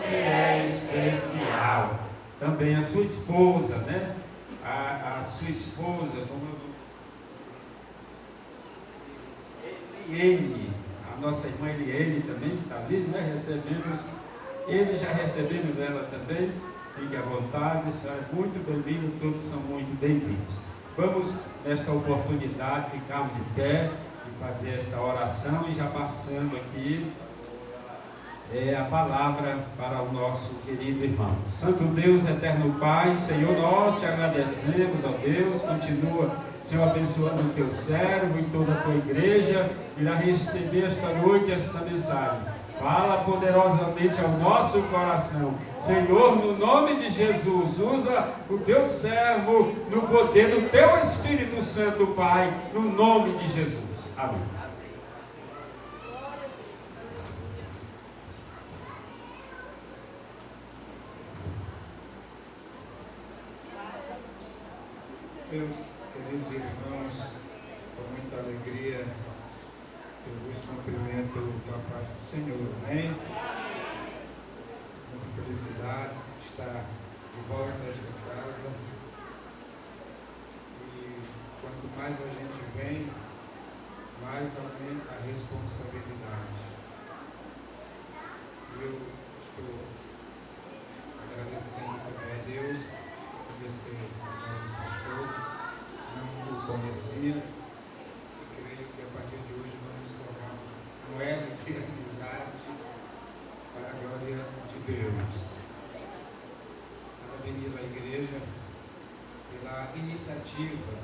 você é especial. Também a sua esposa, né? A sua esposa, como Eliene, a nossa irmã Eliene também, que está ali, né? Já recebemos ela também. Fique à vontade, a senhora é muito bem-vinda, todos são muito bem-vindos. Vamos, nesta oportunidade, ficarmos de pé e fazer esta oração e já passando aqui a palavra para o nosso querido irmão. Santo Deus, eterno Pai, Senhor, nós te agradecemos, ó Deus, continua, Senhor, abençoando o teu servo e toda a tua igreja, irá receber esta noite esta mensagem. Fala poderosamente ao nosso coração, Senhor, no nome de Jesus, usa o teu servo no poder do teu Espírito Santo, Pai, no nome de Jesus. Amém. Meus queridos irmãos, com muita alegria, eu vos cumprimento com a paz do Senhor, amém? Muita felicidade de estar de volta a esta casa. E quanto mais a gente vem, mais aumenta a responsabilidade. Eu estou agradecendo também a Deus por esse pastor, não o conhecia, e creio que a partir de hoje vamos tornar um elo de amizade para a glória de Deus. Parabenizo a igreja pela iniciativa.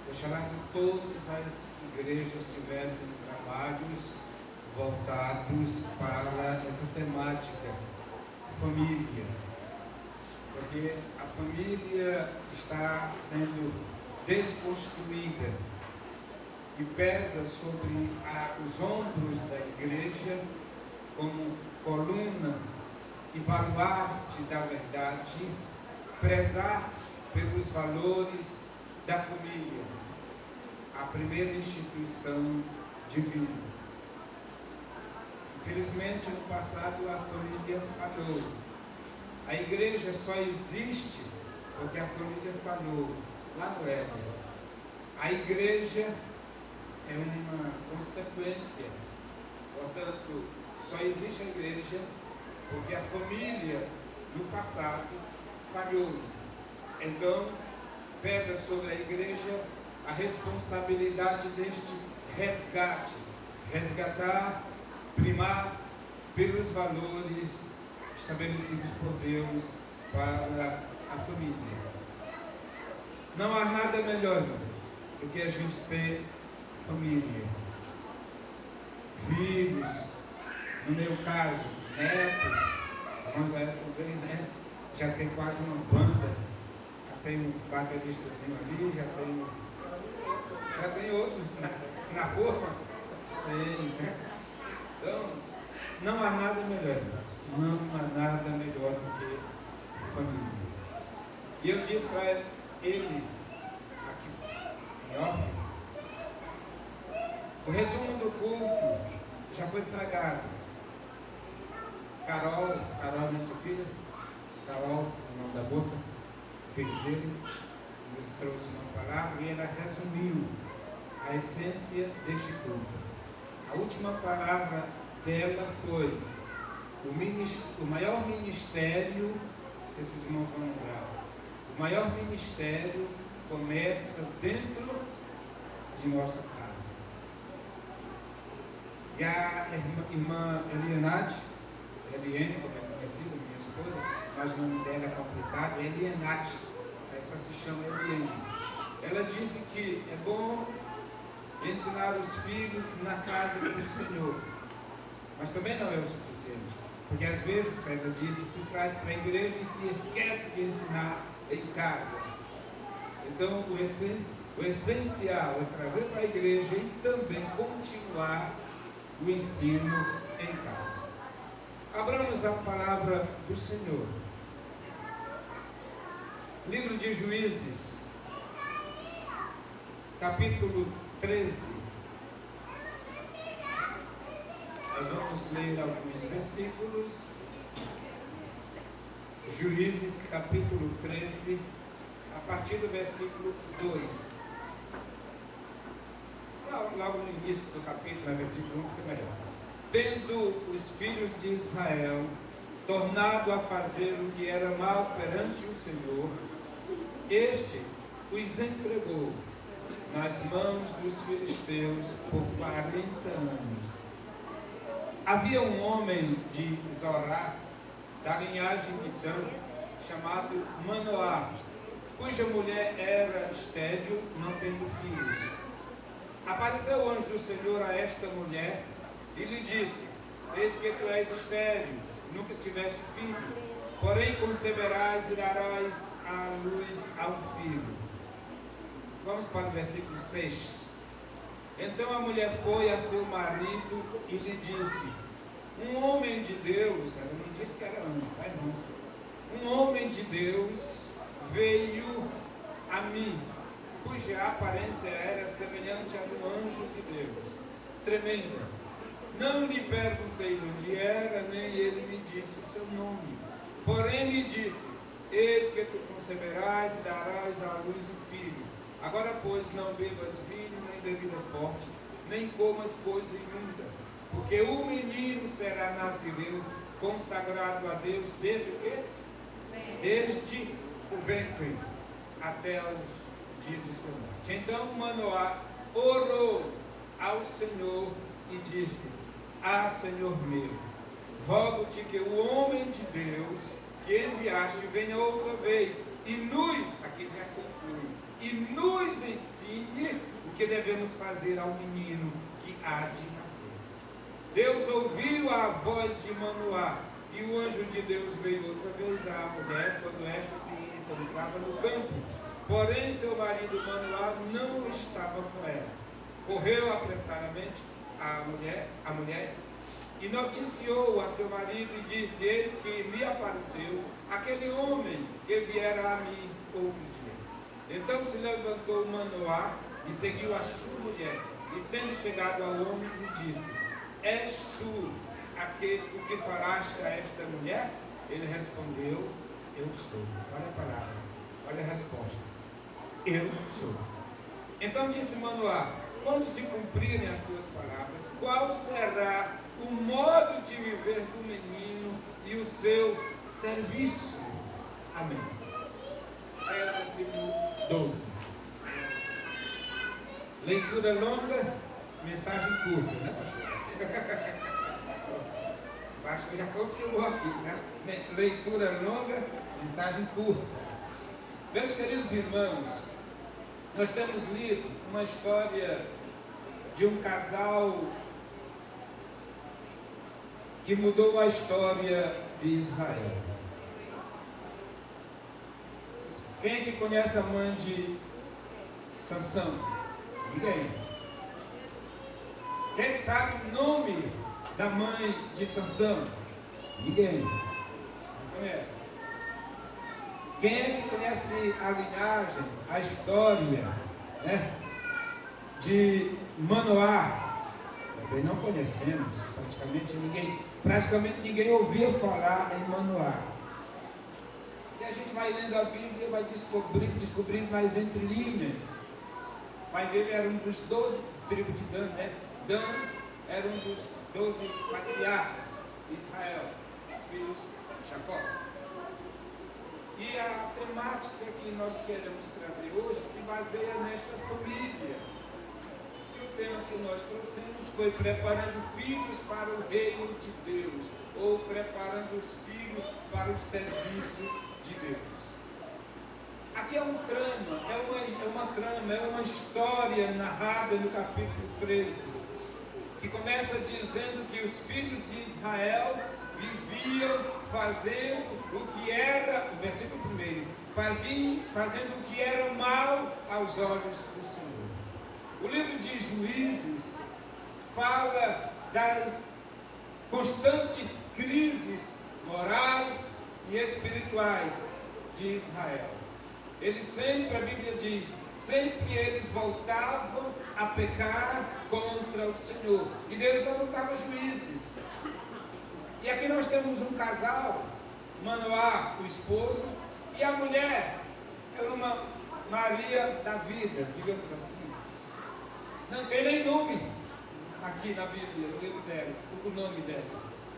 Oxalá se todas as igrejas tivessem trabalhos voltados para essa temática, família. Porque a família está sendo desconstruída e pesa sobre os ombros da igreja como coluna e baluarte da verdade, prezar pelos valores da família, a primeira instituição divina. Infelizmente, no passado, a família falhou. A igreja só existe porque a família falhou lá no Éden. A igreja é uma consequência. Portanto, só existe a igreja porque a família no passado falhou. Então, pesa sobre a igreja a responsabilidade deste resgate. Resgatar, primar pelos valores estabelecidos por Deus para a família. Não há nada melhor, irmãos, do que a gente ter família, filhos, no meu caso, netos. Irmãos, aí também, né? Já tem quase uma banda, já tem um bateristazinho ali, já tem outros na forma, tem, né? Então, não há nada melhor, irmãos. Não há nada melhor do que família. E eu disse para ele, aqui em off, o resumo do culto já foi pregado. Carol, minha filha, Carol, o nome da moça, filho dele, nos trouxe uma palavra e ela resumiu a essência deste culto. A última palavra dela foi o maior ministério, não sei se os irmãos vão lembrar, o maior ministério começa dentro de nossa casa. E a irmã Eliene, como é conhecida, minha esposa, mas o nome dela é complicado, é Elienate, só se chama Eliene. Ela disse que é bom ensinar os filhos na casa do Senhor, mas também não é o suficiente, porque às vezes, ela disse, se traz para a igreja e se esquece de ensinar em casa. Então o essencial é trazer para a igreja e também continuar o ensino em casa. Abramos a palavra do Senhor. Livro de Juízes, capítulo 13. Nós vamos ler alguns versículos Juízes capítulo 13, a partir do versículo 2. Logo no início do capítulo, no versículo 1, fica melhor. Tendo os filhos de Israel tornado a fazer o que era mal perante o Senhor, este os entregou nas mãos dos filisteus por 40 anos. Havia um homem de Zorá, da linhagem de Dan, chamado Manoá, cuja mulher era estéril, não tendo filhos. Apareceu o anjo do Senhor a esta mulher e lhe disse: eis que tu és estéril, nunca tiveste filho, porém conceberás e darás à luz a um filho. Vamos para o versículo 6. Então a mulher foi a seu marido e lhe disse: um homem de Deus, ela não disse que era anjo, tá, irmãos? Um homem de Deus veio a mim, cuja aparência era semelhante à do anjo de Deus, tremenda. Não lhe perguntei de onde era, nem ele me disse o seu nome. Porém me disse: eis que tu conceberás e darás à luz um filho. Agora, pois, não bebas vinho, nem bebida forte, nem comas coisa imunda, porque o menino será nazireu, consagrado a Deus desde o quê? Desde o ventre até os dias de sua morte. Então Manoá orou ao Senhor e disse: ah, Senhor meu, rogo-te que o homem de Deus que enviaste venha outra vez e nos, aqui já se inclui, e nos ensine o que devemos fazer ao menino que há de nascer. Deus ouviu a voz de Manoá, e o anjo de Deus veio outra vez à mulher quando esta se encontrava no campo. Porém seu marido Manoá não estava com ela. Correu apressadamente a mulher e noticiou a seu marido e disse: eis que me apareceu aquele homem que viera a mim outro dia. Então se levantou Manoá e seguiu a sua mulher, e tendo chegado ao homem lhe disse: és tu o que falaste a esta mulher? Ele respondeu: eu sou. Olha a palavra, olha a resposta: eu sou. Então disse Manoá: quando se cumprirem as tuas palavras, qual será o modo de viver do menino e o seu serviço? Amém. É o versículo 12. Leitura longa, mensagem curta, né, pastor? O pastor já confirmou aqui, né? Leitura longa, mensagem curta. Meus queridos irmãos, nós temos lido uma história de um casal que mudou a história de Israel. Quem é que conhece a mãe de Sansão? Ninguém. Quem é que sabe o nome da mãe de Sansão? Ninguém. Não conhece. Quem é que conhece a linhagem, a história, né, de Manoá? Também não conhecemos. Praticamente ninguém ouvia falar em Manoá. E a gente vai lendo a Bíblia e vai descobrindo nas entrelinhas. O pai dele era um dos 12 tribos de Dan, né? Dan era um dos 12 patriarcas de Israel, os filhos de Jacó. E a temática que nós queremos trazer hoje se baseia nesta família. E o tema que nós trouxemos foi preparando filhos para o reino de Deus, ou preparando os filhos para o serviço de Deus. Aqui é um trama, é uma história narrada no capítulo 13, que começa dizendo que os filhos de Israel viviam fazendo o que era, o versículo 1, fazendo o que era mal aos olhos do Senhor. O livro de Juízes fala das constantes crises morais e espirituais de Israel. Eles sempre, a Bíblia diz, sempre eles voltavam a pecar contra o Senhor. E Deus levantava juízes. E aqui nós temos um casal, Manoá, o esposo, e a mulher era uma Maria da vida, digamos assim. Não tem nem nome aqui na Bíblia, no livro dela, o nome dela.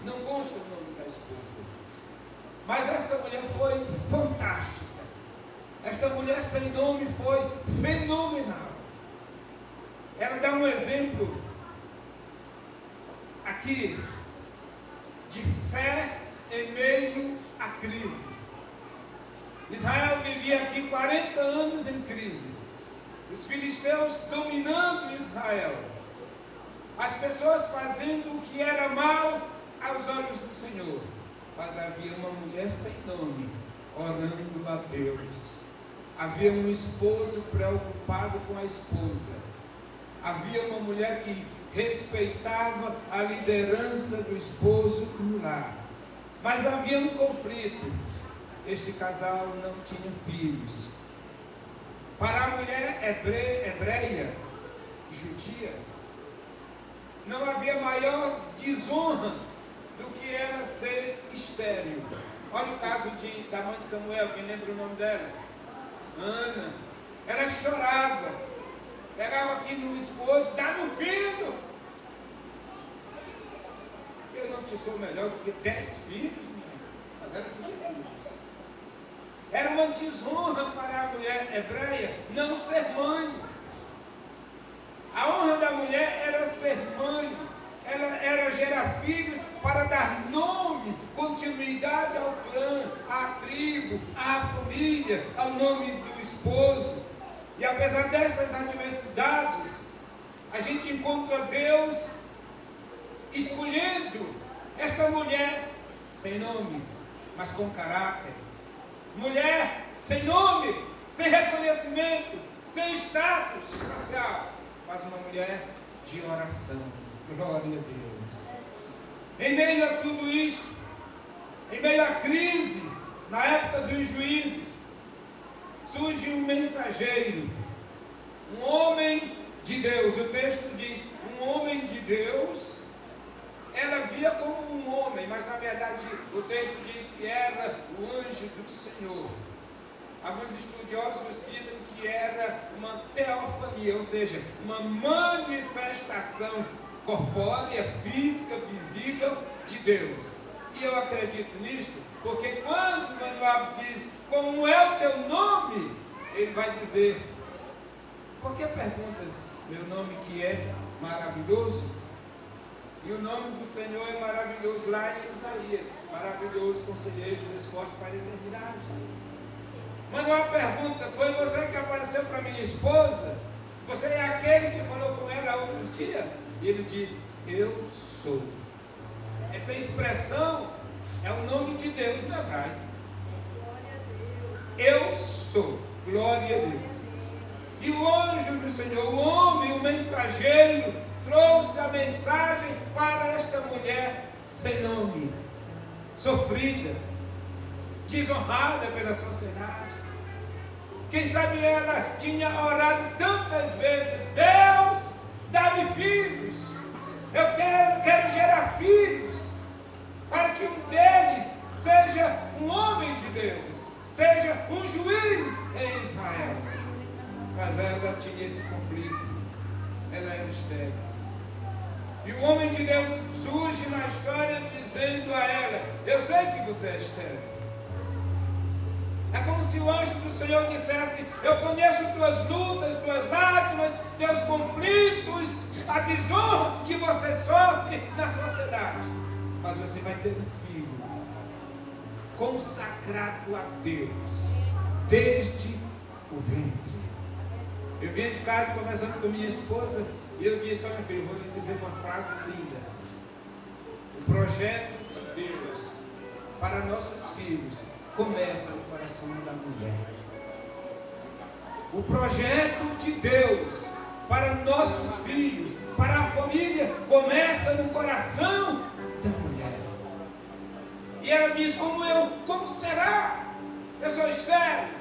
Não consta o nome da esposa. Mas essa mulher foi fantástica. Esta mulher sem nome foi fenomenal. Ela dá um exemplo aqui de fé em meio à crise. Israel vivia aqui 40 anos em crise. Os filisteus dominando Israel. As pessoas fazendo o que era mal aos olhos do Senhor. Mas havia uma mulher sem nome, orando a Deus. Havia um esposo preocupado com a esposa. Havia uma mulher que respeitava a liderança do esposo no lar. Mas havia um conflito. Este casal não tinha filhos. Para a mulher hebreia, judia, não havia maior desonra do que ela ser estéril. Olha o caso da mãe de Samuel, quem lembra o nome dela? Ana. Ela chorava, pegava aqui no esposo, dá no filho. Eu não te sou melhor do que 10 filhos, mas ela tinha filhos. Era uma desonra para a mulher hebreia não ser mãe. A honra da mulher era ser mãe. Ela era gerar filhos para dar nome, continuidade ao clã, à tribo, à família, ao nome do esposo. E apesar dessas adversidades, a gente encontra Deus escolhendo esta mulher sem nome, mas com caráter. Mulher sem nome, sem reconhecimento, sem status social, mas uma mulher de oração. Glória a Deus. Em meio a tudo isso, em meio à crise, na época dos juízes, surge um mensageiro, um homem de Deus. O texto diz, um homem de Deus. Ela via como um homem, mas na verdade o texto diz que era o anjo do Senhor. Alguns estudiosos dizem que era uma teofania, ou seja, uma manifestação corpórea, física, visível de Deus. E eu acredito nisto, porque quando Manoá diz, como é o teu nome? Ele vai dizer, por que perguntas meu nome que é maravilhoso? E o nome do Senhor é maravilhoso lá em Isaías. Maravilhoso, conselheiro, Deus forte para a eternidade. Manoá pergunta, foi você que apareceu para minha esposa? Você é aquele que falou com ela outro dia? E ele diz, eu sou. Esta expressão é o nome de Deus no hebraico. Eu sou. Glória a Deus. E o anjo do Senhor, o homem, o mensageiro, trouxe a mensagem para esta mulher sem nome, sofrida, desonrada pela sociedade. Quem sabe ela tinha orado tantas vezes, Deus, dá-me filhos, eu quero gerar filhos, para que um deles seja um homem de Deus, seja um juiz em Israel. Mas ela tinha esse conflito, ela era estéril. E o homem de Deus surge na história dizendo a ela, eu sei que você é estéril. É como se o anjo do Senhor dissesse, eu conheço tuas lutas, tuas lágrimas, teus conflitos, a desonra que você sofre na sociedade. Mas você vai ter um filho consagrado a Deus desde o ventre. Eu vinha de casa conversando com minha esposa e eu disse, olha filho, eu vou lhe dizer uma frase linda. O projeto de Deus para nossos filhos começa no coração da mulher. O projeto de Deus para nossos filhos, para a família, começa no coração da mulher. E ela diz, como será? Eu sou estéril.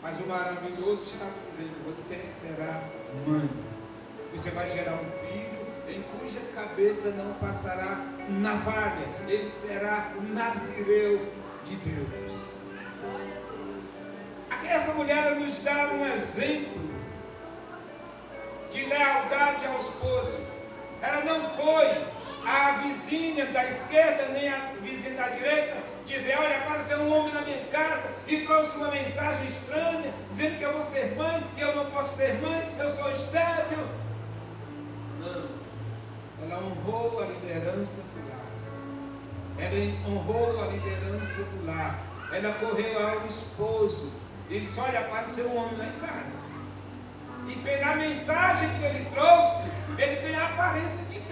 Mas o maravilhoso estava dizendo, você será mãe. Você vai gerar um filho em cuja cabeça não passará navalha. Ele será o nazireu de Deus. Essa mulher nos dá um exemplo de lealdade ao esposo. Ela não foi a vizinha da esquerda nem a vizinha da direita dizer: olha, apareceu um homem na minha casa e trouxe uma mensagem estranha dizendo que eu vou ser mãe e eu não posso ser mãe, eu sou estéril. Não, ela honrou a liderança do lar. Ela honrou a liderança do lar. Ela correu ao esposo e disse: olha, apareceu um homem lá em casa. E pela mensagem que ele trouxe, ele tem a aparência